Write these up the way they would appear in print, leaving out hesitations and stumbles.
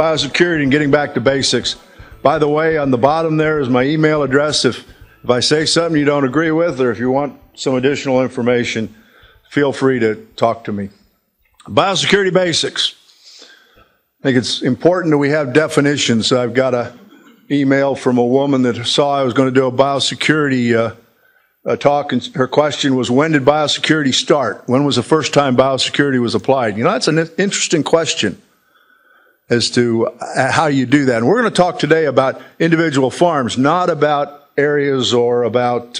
biosecurity and getting back to basics. By the way, on the bottom there is my email address. If I say something you don't agree with, or if you want some additional information, feel free to talk to me. Biosecurity Basics. I think it's important that we have definitions. I've got an email from a woman that saw I was going to do a biosecurity talk, and her question was, when did biosecurity start? When was the first time biosecurity was applied? You know, that's an interesting question as to how you do that. And we're going to talk today about individual farms, not about areas or about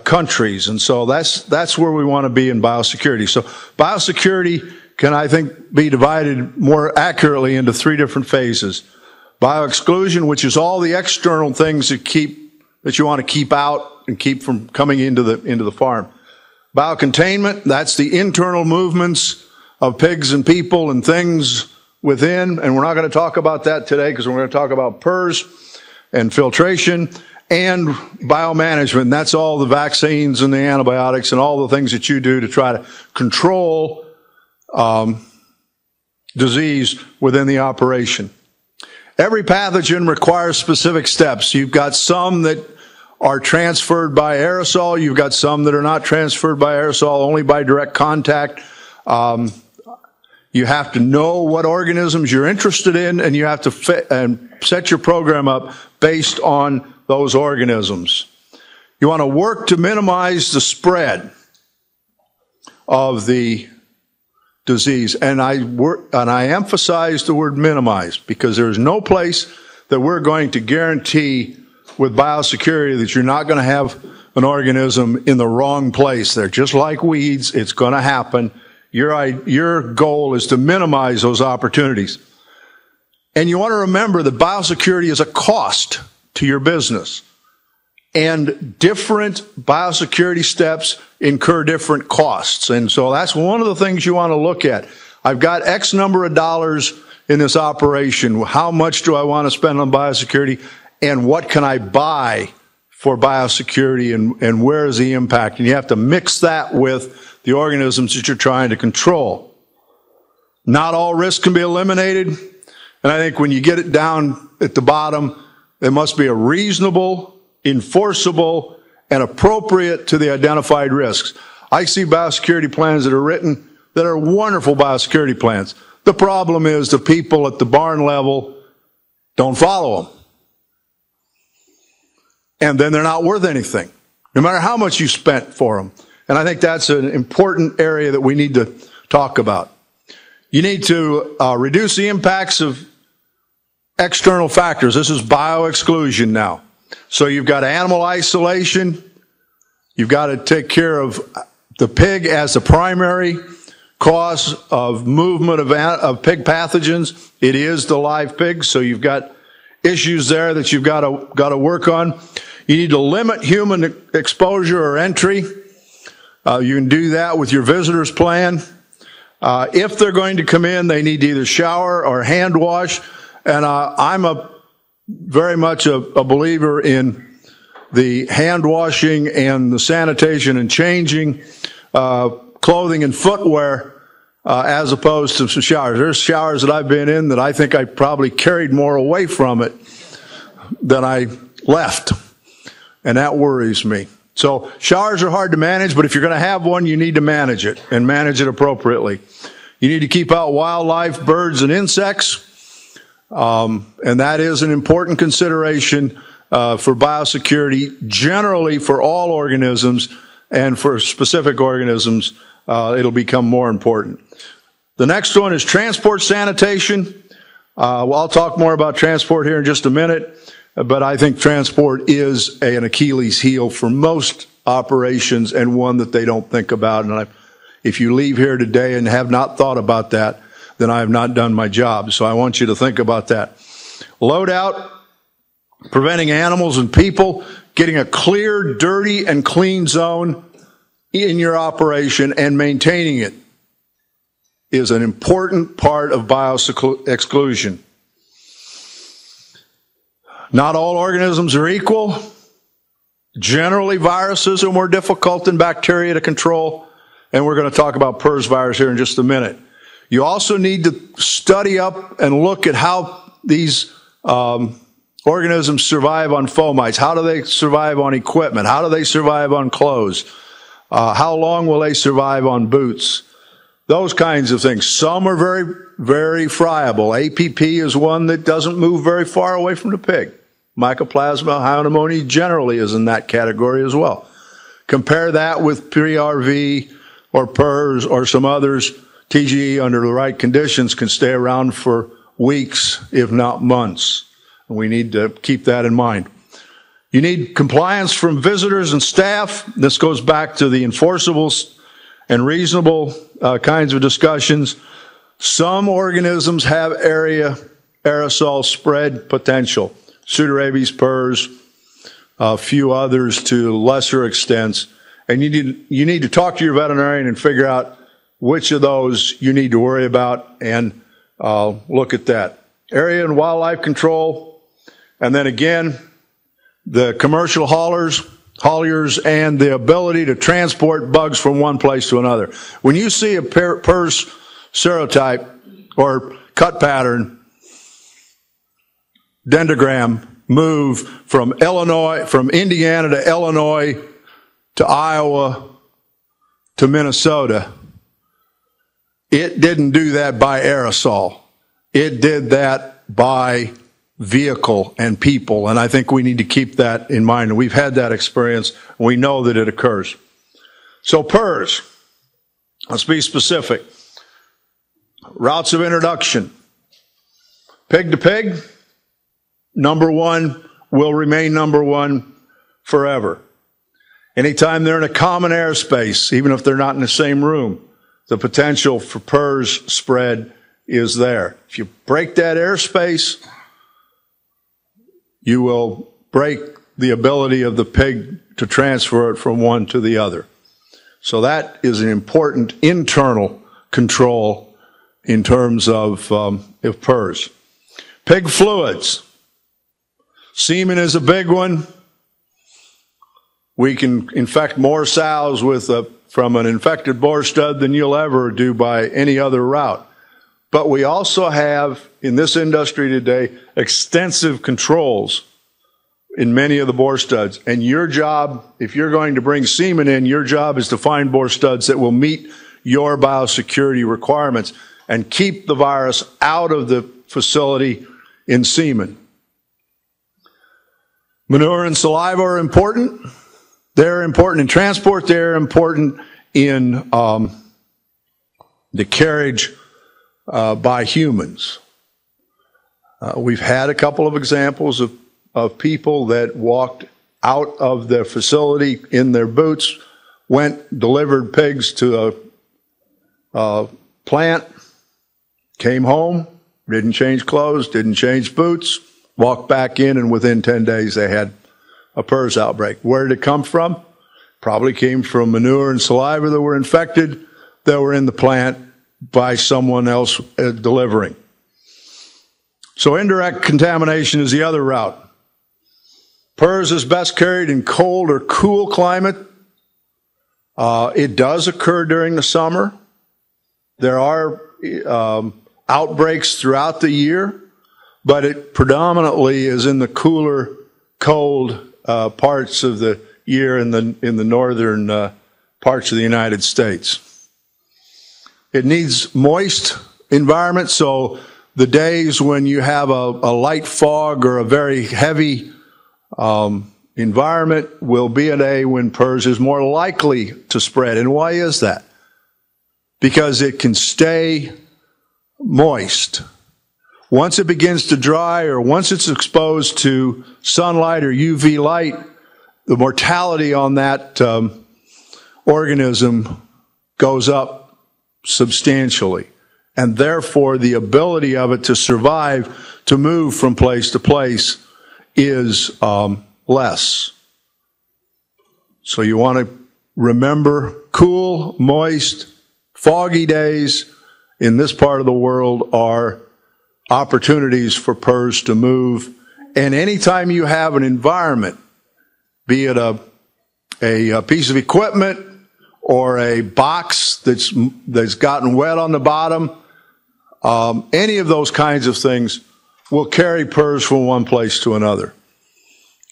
countries. And so that's where we want to be in biosecurity. So biosecurity can, I think, be divided more accurately into three different phases. Bio-exclusion, which is all the external things that you want to keep out and keep from coming into the farm. Biocontainment, that's the internal movements of pigs and people and things within, and we're not going to talk about that today because we're going to talk about PRRS and filtration. And biomanagement, that's all the vaccines and the antibiotics and all the things that you do to try to control disease within the operation. Every pathogen requires specific steps. You've got some that are transferred by aerosol. You've got some that are not transferred by aerosol, only by direct contact. You have to know what organisms you're interested in, and you have to set your program up based on those organisms. You want to work to minimize the spread of the disease. And I emphasize the word minimize, because there's no place that we're going to guarantee with biosecurity that you're not going to have an organism in the wrong place. They're just like weeds. It's going to happen. Your goal is to minimize those opportunities. And you want to remember that biosecurity is a cost to your business. And different biosecurity steps incur different costs. And so that's one of the things you want to look at. I've got X number of dollars in this operation. How much do I want to spend on biosecurity? And what can I buy for biosecurity, and where is the impact? And you have to mix that with the organisms that you're trying to control. Not all risks can be eliminated. And I think when you get it down at the bottom, there must be a reasonable, enforceable, and appropriate to the identified risks. I see biosecurity plans that are written that are wonderful biosecurity plans. The problem is the people at the barn level don't follow them. And then they're not worth anything, no matter how much you spent for them. And I think that's an important area that we need to talk about. You need to reduce the impacts of external factors. This is bio-exclusion now. So you've got animal isolation. You've got to take care of the pig as the primary cause of movement of pig pathogens. It is the live pig, so you've got issues there that you've got to work on. You need to limit human exposure or entry. You can do that with your visitors plan. If they're going to come in, they need to either shower or hand wash. And I'm very much a believer in the hand washing and the sanitation and changing clothing and footwear as opposed to some showers. There's showers that I've been in that I think I probably carried more away from it than I left. And that worries me. So showers are hard to manage, but if you're going to have one, you need to manage it and manage it appropriately. You need to keep out wildlife, birds, and insects. And that is an important consideration for biosecurity, generally for all organisms, and for specific organisms, it'll become more important. The next one is transport sanitation. Well, I'll talk more about transport here in just a minute, but I think transport is an Achilles heel for most operations, and one that they don't think about. And if you leave here today and have not thought about that, then I have not done my job. So I want you to think about that. Loadout, preventing animals and people, getting a clear, dirty, and clean zone in your operation and maintaining it is an important part of bio-exclusion. Not all organisms are equal. Generally, viruses are more difficult than bacteria to control, and we're going to talk about PRRS virus here in just a minute. You also need to study up and look at how these organisms survive on fomites. How do they survive on equipment? How do they survive on clothes? How long will they survive on boots? Those kinds of things. Some are very, very friable. APP is one that doesn't move very far away from the pig. Mycoplasma pneumoniae generally is in that category as well. Compare that with PRV or PRRS or some others. TGE under the right conditions can stay around for weeks, if not months. And we need to keep that in mind. You need compliance from visitors and staff. This goes back to the enforceable and reasonable kinds of discussions. Some organisms have aerosol spread potential. Pseudorabies, PRRS, a few others to lesser extents. And you need to talk to your veterinarian and figure out which of those you need to worry about and look at that. Area and wildlife control, and then again, the commercial hauliers and the ability to transport bugs from one place to another. When you see a PRRS serotype or cut pattern dendrogram move from Indiana to Illinois to Iowa to Minnesota, it didn't do that by aerosol. It did that by vehicle and people, and I think we need to keep that in mind. And we've had that experience. We know that it occurs. So PRRS, let's be specific. Routes of introduction. Pig to pig, number one will remain number one forever. Anytime they're in a common airspace, even if they're not in the same room, the potential for PRRS spread is there. If you break that airspace, you will break the ability of the pig to transfer it from one to the other. So that is an important internal control in terms of PRRS. Pig fluids. Semen is a big one. We can infect more sows from an infected boar stud than you'll ever do by any other route. But we also have, in this industry today, extensive controls in many of the boar studs. And your job, if you're going to bring semen in, your job is to find boar studs that will meet your biosecurity requirements and keep the virus out of the facility in semen. Manure and saliva are important. They're important in transport. They're important in the carriage by humans. We've had a couple of examples of people that walked out of their facility in their boots, delivered pigs to a plant, came home, didn't change clothes, didn't change boots, walked back in, and within 10 days they had a PRRS outbreak. Where did it come from? Probably came from manure and saliva that were infected, that were in the plant by someone else delivering. So indirect contamination is the other route. PRRS is best carried in cold or cool climate. It does occur during the summer. There are outbreaks throughout the year, but it predominantly is in the cooler, cold parts of the year in the northern parts of the United States. It needs moist environment, so the days when you have a light fog or a very heavy environment will be a day when PRRS is more likely to spread. And why is that? Because it can stay moist. Once it begins to dry, or once it's exposed to sunlight or UV light, the mortality on that organism goes up substantially. And therefore, the ability of it to survive, to move from place to place, is less. So you want to remember cool, moist, foggy days in this part of the world are opportunities for PRRS to move. And anytime you have an environment, be it a piece of equipment or a box that's gotten wet on the bottom, any of those kinds of things will carry PRRS from one place to another.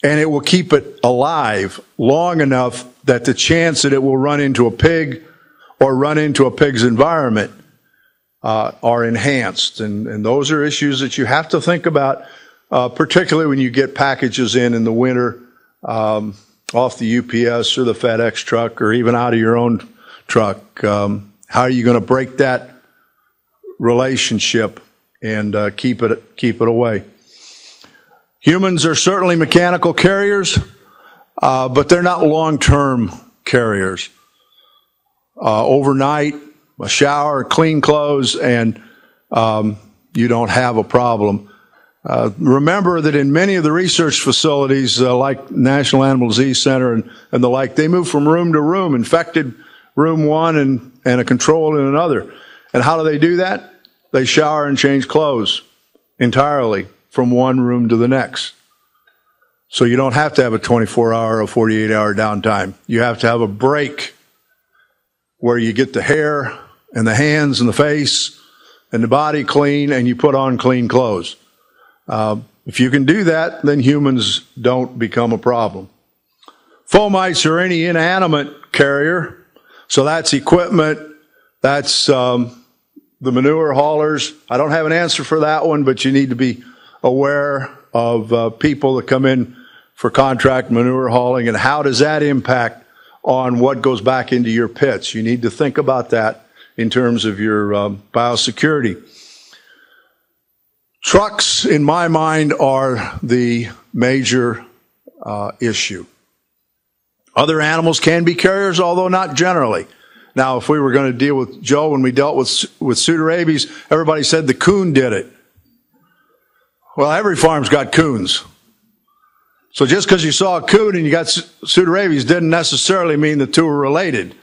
And it will keep it alive long enough that the chance that it will run into a pig or run into a pig's environment are enhanced. And those are issues that you have to think about, particularly when you get packages in the winter off the UPS or the FedEx truck or even out of your own truck. How are you going to break that relationship and keep it away? Humans are certainly mechanical carriers, but they're not long-term carriers. Overnight, a shower, clean clothes, and you don't have a problem. Remember that in many of the research facilities, like National Animal Disease Center and the like, they move from room to room, infected room one and a control in another. And how do they do that? They shower and change clothes entirely from one room to the next. So you don't have to have a 24-hour or 48-hour downtime. You have to have a break where you get the hair and the hands and the face and the body clean and you put on clean clothes. If you can do that, then humans don't become a problem. Fomites are any inanimate carrier. So that's equipment, that's the manure haulers. I don't have an answer for that one, but you need to be aware of people that come in for contract manure hauling and how does that impact on what goes back into your pits. You need to think about that in terms of your biosecurity. Trucks, in my mind, are the major issue. Other animals can be carriers, although not generally. Now, if we were going to deal with Joe, when we dealt with pseudorabies, everybody said the coon did it. Well, every farm's got coons. So just because you saw a coon and you got pseudorabies didn't necessarily mean the two were related.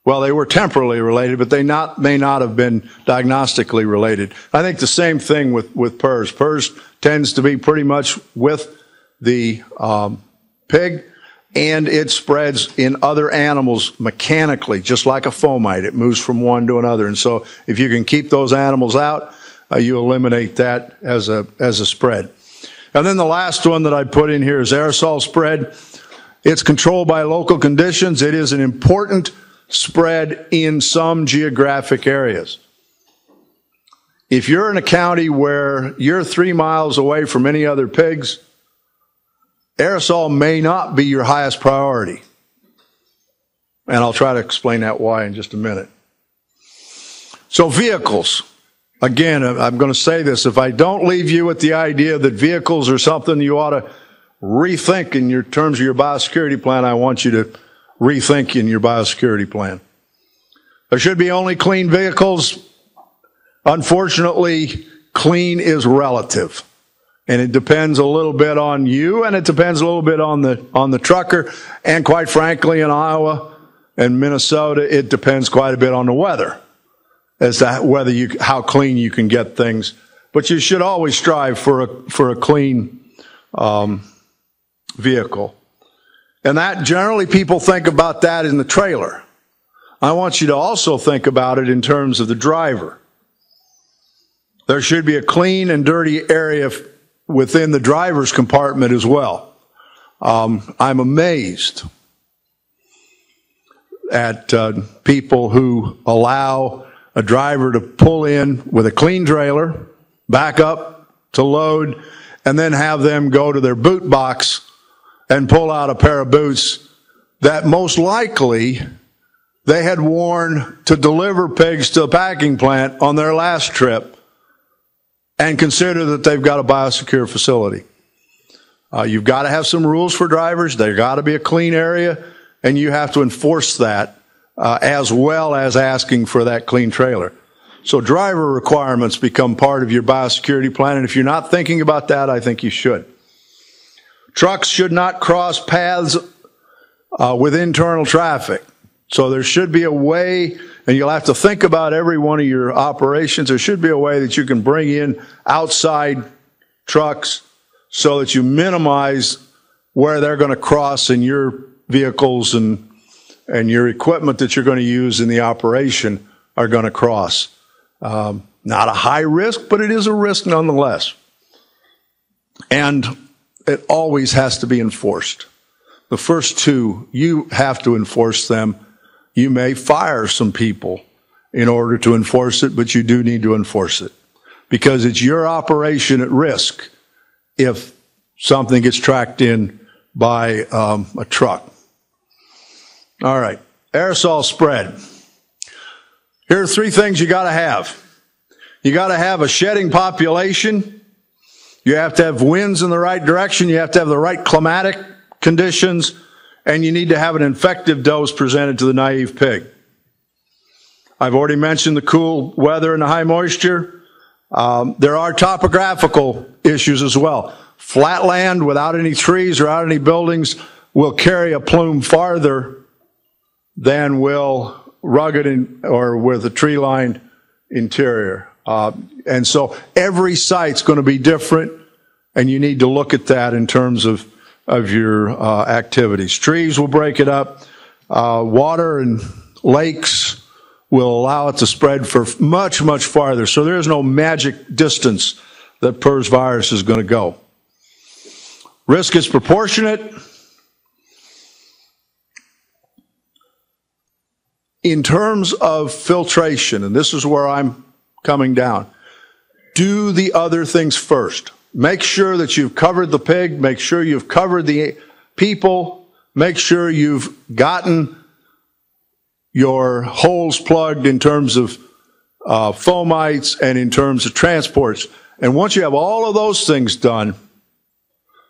Well, they were temporally related, but they may not have been diagnostically related. I think the same thing with PRRS. PRRS tends to be pretty much with the pig, and it spreads in other animals mechanically, just like a fomite. It moves from one to another. And so if you can keep those animals out, you eliminate that as a spread. And then the last one that I put in here is aerosol spread. It's controlled by local conditions. It is an important spread in some geographic areas. If you're in a county where you're 3 miles away from any other pigs, aerosol may not be your highest priority. And I'll try to explain that why in just a minute. So vehicles. Again, I'm going to say this. If I don't leave you with the idea that vehicles are something you ought to rethink in your terms of your biosecurity plan, I want you to rethink in your biosecurity plan. There should be only clean vehicles. Unfortunately, clean is relative. And it depends a little bit on you, and it depends a little bit on the trucker. And quite frankly, in Iowa and Minnesota, it depends quite a bit on the weather as to how clean you can get things. But you should always strive for a clean vehicle. And that generally people think about that in the trailer. I want you to also think about it in terms of the driver. There should be a clean and dirty area within the driver's compartment as well. I'm amazed at people who allow a driver to pull in with a clean trailer, back up to load, and then have them go to their boot box and pull out a pair of boots that most likely they had worn to deliver pigs to the packing plant on their last trip, and consider that they've got a biosecure facility. You've got to have some rules for drivers. There's got to be a clean area, and you have to enforce that as well as asking for that clean trailer. So driver requirements become part of your biosecurity plan, and if you're not thinking about that, I think you should. Trucks should not cross paths with internal traffic. So there should be a way, and you'll have to think about every one of your operations, there should be a way that you can bring in outside trucks so that you minimize where they're going to cross in your vehicles and your equipment that you're going to use in the operation are going to cross. Not a high risk, but it is a risk nonetheless. And it always has to be enforced. The first two, you have to enforce them. You may fire some people in order to enforce it, but you do need to enforce it because it's your operation at risk if something gets tracked in by a truck. All right, aerosol spread. Here are three things you got to have. You got to have a shedding population. You have to have winds in the right direction. You have to have the right climatic conditions, and you need to have an infective dose presented to the naive pig. I've already mentioned the cool weather and the high moisture. There are topographical issues as well. Flat land without any trees or without any buildings will carry a plume farther than will rugged or with a tree-lined interior. And so every site's going to be different, and you need to look at that in terms of your activities. Trees will break it up. Water and lakes will allow it to spread for much, much farther. So there is no magic distance that PRRS virus is going to go. Risk is proportionate. In terms of filtration, and this is where I'm coming down, do the other things first. Make sure that you've covered the pig. Make sure you've covered the people. Make sure you've gotten your holes plugged in terms of fomites and in terms of transports. And once you have all of those things done,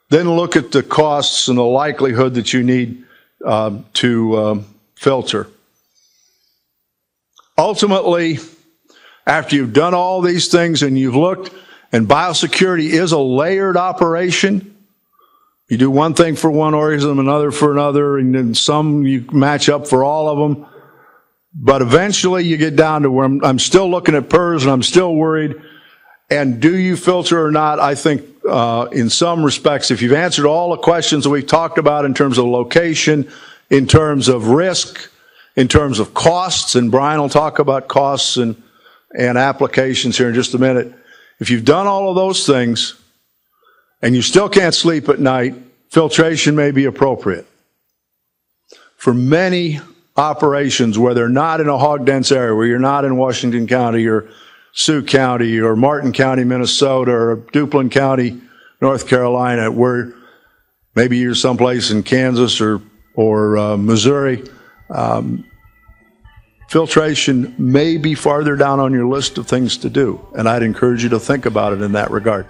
then look at the costs and the likelihood that you need to filter. Ultimately, after you've done all these things and you've looked, and biosecurity is a layered operation, you do one thing for one organism, another for another, and then some you match up for all of them. But eventually you get down to where I'm still looking at PRRS and I'm still worried. And do you filter or not? I think in some respects, if you've answered all the questions that we've talked about in terms of location, in terms of risk, in terms of costs, and Brian will talk about costs and applications here in just a minute. If you've done all of those things and you still can't sleep at night, filtration may be appropriate. For many operations where they're not in a hog-dense area, where you're not in Washington County or Sioux County or Martin County, Minnesota, or Duplin County, North Carolina, where maybe you're someplace in Kansas or Missouri, filtration may be farther down on your list of things to do, and I'd encourage you to think about it in that regard.